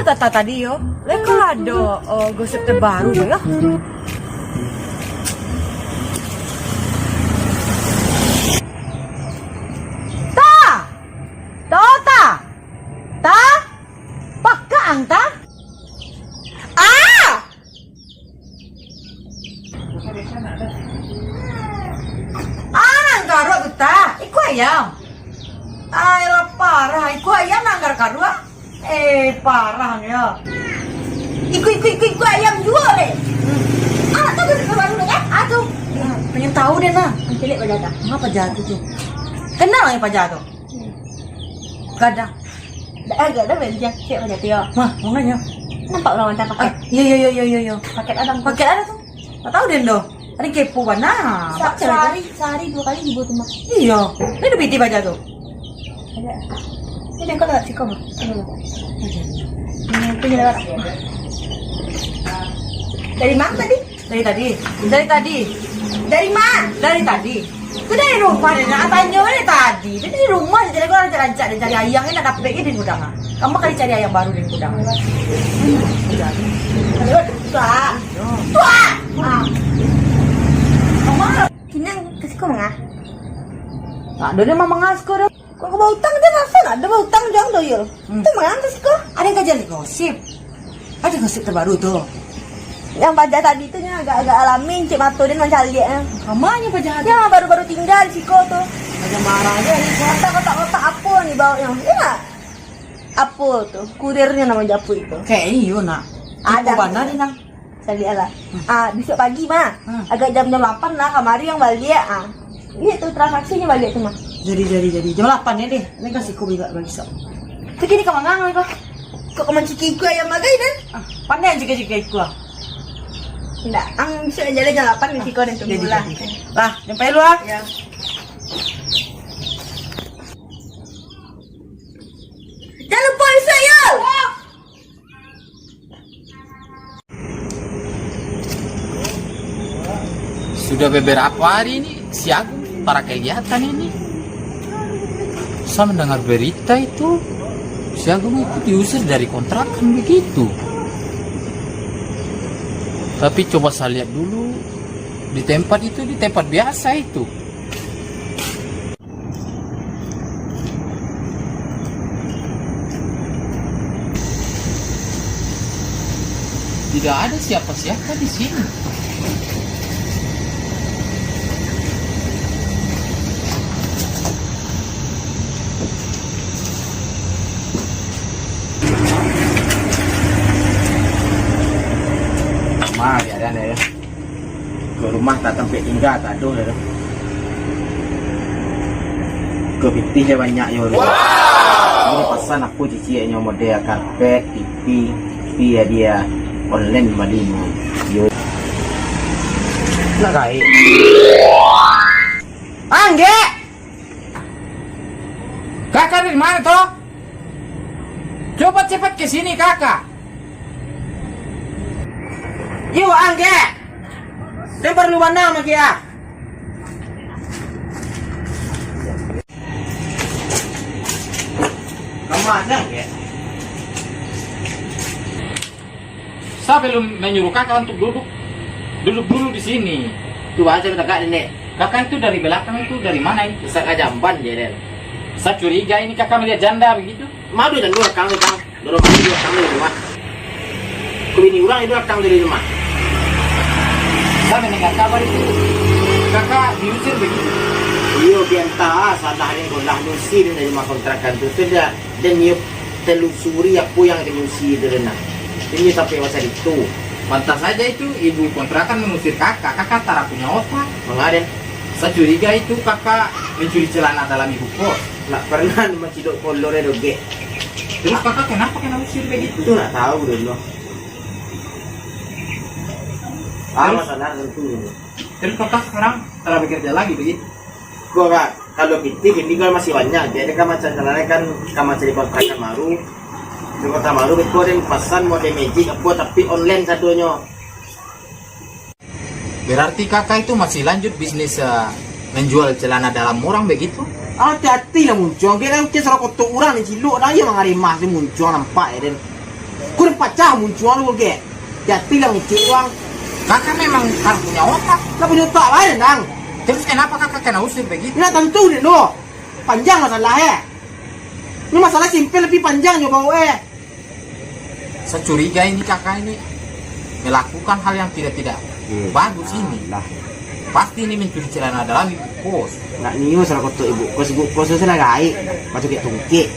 tata tadi yo. Kalau ada gosip terbaru ya. Anta? Nanggar kita, iku ayam. Ayolah parah, iku ayam nanggar karua. Parah ya. Iku ayam juga deh. Tuh gosip baru deh kan? Tuh. Pengen tahu deh nah. Cilik Pak Jatuh. Apa Jatuh tuh? Kenal ya Pak Jatuh? Gak ada. Gak ada bencang, siap Pak Jatuh ya. Mah, mau nanya. Nampak orang hantar paket. Iya. Paket ada. Paket ada tuh. Gak tahu deh do. Ini kepo mana? Sehari 2 kali dibuat rumah. Iya. Ini udah piti baca tuh. Ada. Ini kau lewat Ciko mah. Ini lewat. Dari mana tadi? Dari tadi. Dari mana? Dari tadi. Itu dari rumah deh. Nah, tanya dari tadi. Itu di rumah. Jadi gue lancar dan cari ayam. Ini ada dapetnya di gudang. Kamu kali cari ayam baru di gudang. Lewat tua. Kinang kasih kau mengah. Nah, dia mah mengasko dah. Kau bawa utang dia rasa nak? Ada bawa utang jangan doyol. Itu mengah kasih kau. Ada yang kajian gosip. Ada gosip terbaru tuh. Yang pajak tadi itu agak-agak alamin, cik mato dia dengan cari dia. Kamanya Pak Jatuh? Ya baru-baru tinggal di Ciko tuh. Aja marah aja nih. Kotak-kotak apa nih bawanya? Ya apa tuh? Kurirnya nama Japu itu. Kayak iyo nak. Ada. Mana nih nang? Saya lihat lah. Besok pagi mah. Agak jam-jam 8 lah kamari yang balik. Iya tuh transaksinya balik tuh mah. Jadi. Jam 8 ya deh. Ini kasih ku bagi sok. Begini kamu ngang kok. Kok menciki gue yang magai dan? Pandai yang jika ikut. Enggak, bisa jalan jam 8 di Ciko dan tunggu lah. Lah, nyampe lu ah. Ya. Jangan lupa bisa ya. Sudah beberapa hari ini si Agung para kegiatan ini. Saya mendengar berita itu si Agung itu diusir dari kontrakan begitu. Tapi coba saya lihat dulu di tempat biasa itu. Tidak ada siapa-siapa di sini. Ya ada ya. Ke rumah tak sampai tinggal tak ada ya. Ke pitihnya banyak ya. Wow. Ini pesan aku cicinya model karpet, TV ya dia online malino. Yo. Nak kai. Angge. Kakak dari mana toh? Coba cepat ke sini kakak. Yo Angge. Dia perlu mana sama dia? Kamu ada Angge? Saya belum menyuruh kakak untuk duduk dulu di sini. Tuh aja kakak nenek. Kakak itu dari belakang itu dari mana itu? Bisa jamban jadi. Saya curiga ini kakak melihat janda begitu. Madu dan dua kang kang. Dorong dua kang di rumah. Kulini ulang itu kang dari rumah. Saya mendengar kabar itu kakak diusir begitu. Iyo bianta salah yang golah nusi dari rumah kontrakan itu sudah dan iyo telusuri apa yang dinusi dari nak. Ini sampai masa itu. Pantas saja itu ibu kontrakan mengusir kakak. Kakak tak punya otak. Mengaden. Saya curiga itu kakak mencuri celana dalam ibu kos. Nak pernah menciduk kolornya doge. Terus kakak kenapa kena usir begitu? Itu nak tahu dulu. Sadar tentu. Terus kakak sekarang telah bekerja lagi begitu? Gua kak, kalau ini kan masih banyak. Jadi kan macam caranya kan cari kontrakan baru. Di kota baru itu ada pesan mode magic apa tapi online satunya. Berarti kakak itu masih lanjut bisnis menjual celana dalam orang begitu? Hati-hati lah muncul. Kira kita serok kotor orang ni ciluk dah ya mengarimah tu muncul nampak ya den. Kau pacah muncul lu ge. Jadi lah ngecek uang. Kakak memang kan punya otak. Kau punya otak lain dang. Terus kenapa kakak kena usir begitu? Ini tentu deh lo. Panjang masalahnya. Ini masalah simpel lebih panjang nyoba Saya curiga ini kakak ini melakukan hal yang tidak bagus ini. Lah. Pasti ini mencuri celana dalam ibu kos. Nak niu salah kotor ibu kos itu lah gai. Macam kayak tungki.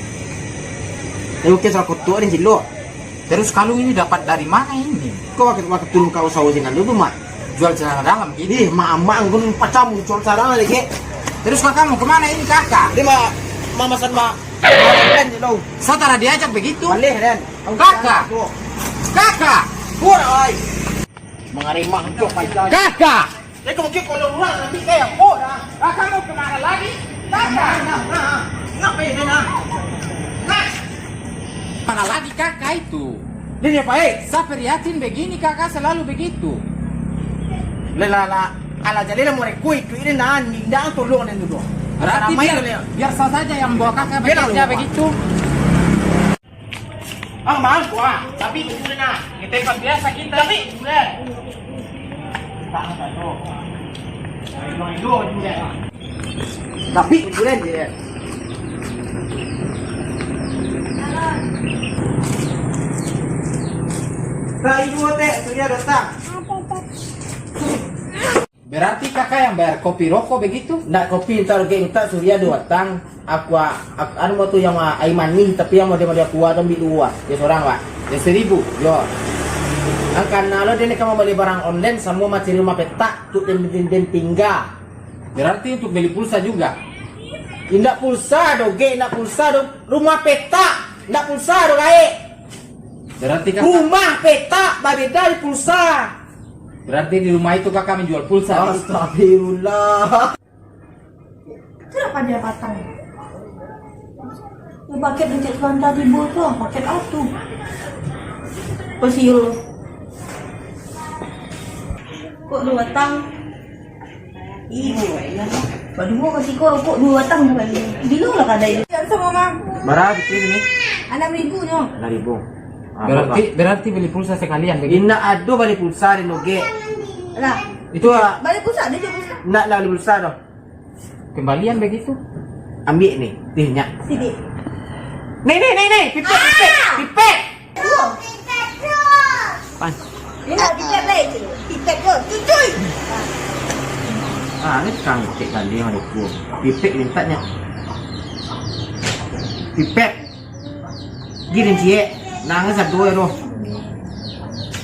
Ibu kos salah kotor ni jilo. Terus kalau ini dapat dari mana ini? Kau waktu turun kau sawo dengan dulu mak. Jual celana dalam gitu. Ih, mak gun pacah muncul sarang lagi. Terus kakak mau kemana ini kakak? Dia mama san mak. Kan jilo. Saya tak diajak begitu. Balik dan. Kakak. Kakak. Pura ai. Mengarima untuk pacah. Kakak. Dia kemungkinan kalau orang nanti kayak dah. Kakak mau kemana lagi? Kakak. Ngapain dia nak? Mana lagi kakak itu? Dia baik. Saya prihatin begini kakak selalu begitu. Lelala ala jadi lah mereka itu ini nah nggak tolong dan dulu. Berarti biar saya saja yang bawa kakak bekerja begitu. Mahal kuah, tapi itu nak. Di tempat biasa kita. Tapi boleh. Tapi boleh je. Tak ibu teh sudah datang. Berarti kakak yang bayar kopi rokok begitu? Nak kopi entar ke entar Surya datang. Aku anu mau tu yang air manis tapi yang model kuah tu ambil dua. Dia seorang pak. Dia 1.000. Yo. Karena lo dia kamu beli barang online semua macam rumah petak tu dan tinggal. Berarti untuk beli pulsa juga? Indak pulsa doge, indak pulsa do rumah petak, indak pulsa do gae. Berarti kakak Rumah petak berbeda di pulsa. berarti di rumah itu kakak menjual pulsa. Astagfirullah. Kenapa dia batang? Lu paket dengan selanda di bawah paket atu. Pesil. Kok 2 batang? Ibu, ya. Baru mau kasih kok 2 batang kali. Dulu lah kadai. Yang sama Mang. Berapa ini? 6.000 nyo. 6.000. Berarti beli pulsa sekalian begitu? Inna ado balik pulsa di noge. Lah, Itu balik pulsa dia je pulsa. nak lah balik pulsa doh. Kembalian begitu? Ambil nih, tihnya. Sini. Nih, pipet. Pan. Ini nak pipet lagi. Pipet ke? Cucuy. Ini sekarang cek kali yang ada pun. Pipet mintanya. Pipet. Gini cie, nangis 1 euro.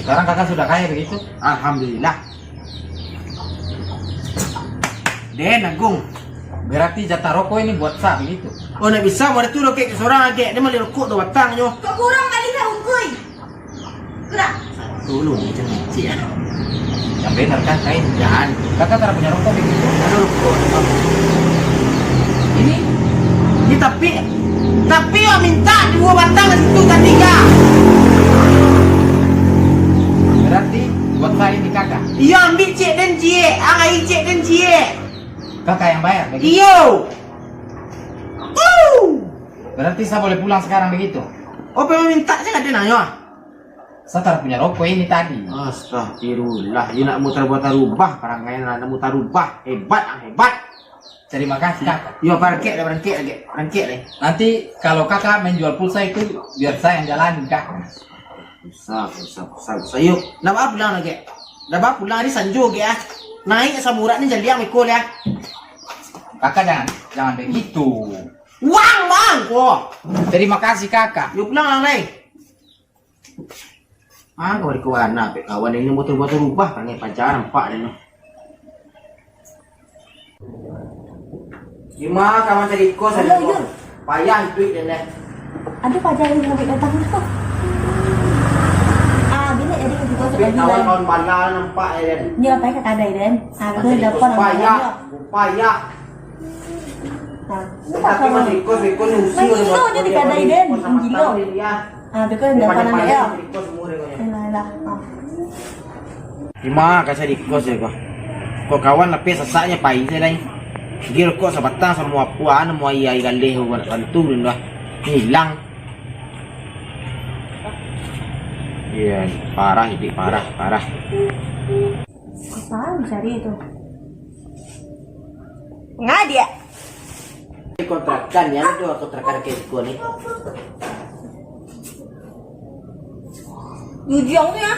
Sekarang kakak sudah kaya begitu? Alhamdulillah. Den agung. Berarti jatah rokok ini buat saya begitu? Oh nak bisa mau tu lokek seorang adik dia malah rokok tu batang nyo. Kau kurang kali dah ungkui. Gerak. Dulu ni macam cie. Yang benar kan kain? Jangan. Kakak tak punya rokok begitu? Ada rokok. Ini? Ni tapi yang minta 2 batang situ kan 3. Berarti buat saya ini kakak? Iya ambil cek dan cie, angai cek dan cie. Kakak yang bayar begitu? Iyo. Berarti saya boleh pulang sekarang begitu? Oh pengen minta saya ada nanya. Saya tak punya rokok ini tadi. Astagfirullah, dia nak mutar buat rubah, perangai nak mutar rubah, hebat. Terima kasih kakak. Yo parkir lagi. Nanti kalau kakak menjual pulsa itu biar saya yang jalanin kakak. Usah. Yuk, nak apa pulang lagi? Dah apa pulang ni sanjo ke ah? Naik samurat ni jadi yang mikul ya. Kakak jangan begitu. Wang kok. Terima kasih kakak. Yuk pulang lagi. Kau di kawan nak kawan ini motor rubah perangai pacaran pak dia. Gimana kamu cari kos? Halo, Yun. Payah duit dia. Ada pacar yang mau datang tu. Bila jadi kita Tapi kawan-kawan malah nampak dia. Ni apa yang kadai dan? Betul dapat Payah. Tapi Nah, masih kos usi. Gilo dia di kadai dan, gilo. Betul dapat nama ya. Lah. Gimana kasih di kos ya kok? Kok kawan tapi sesaknya pahit saya lain. Gil kok sebatang semua puan semua iya galih buat bantu dah hilang. Iya, parah ini, parah. Apaan cari itu? Nggak dia. Kontrakan ya, itu kontrakan kayak gua nih. Ujungnya.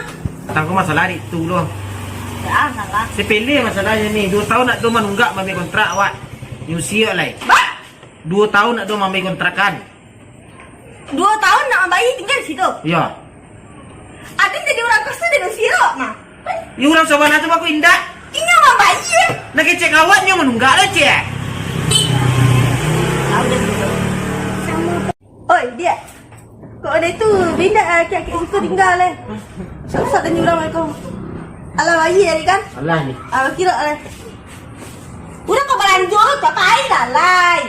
Tangku masalah itu loh. Jangan lah. Sepele masalahnya nih, 2 tahun nak do manunggak mami kontrak awak. Nyusia lah. 2 tahun nak do mami kontrakan. 2 tahun nak bayi tinggal di situ. Iya. Ada jadi orang kos tu dengan sirok mah. Ya orang sobat tu aku indah. Ini mah bayi. Nak cek kawan yang menunggak lah cek. Oi dia. Kok ada itu benda kaki situ tinggal leh. Susah dan nyuram aku. Alah bayi hari kan? Alah nih. Alah kira leh. Udah kau berlanjut, ngapain dah lai?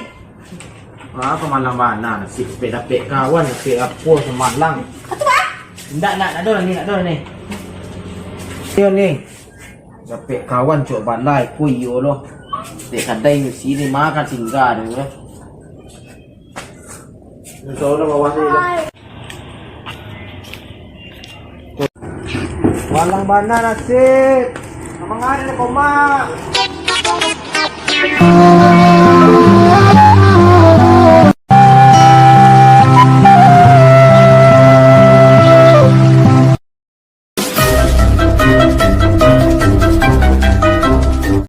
Apa malang mana? Si sepeda kawan, si apa semalang. Itu apa? Nak ada ni. Dia ni. Sampai kawan cok balai kuy yo loh. Dek kadai ni sini makan singgah dia. Insyaallah bawa sini. Walang bana nasib. Namang ada ni koma.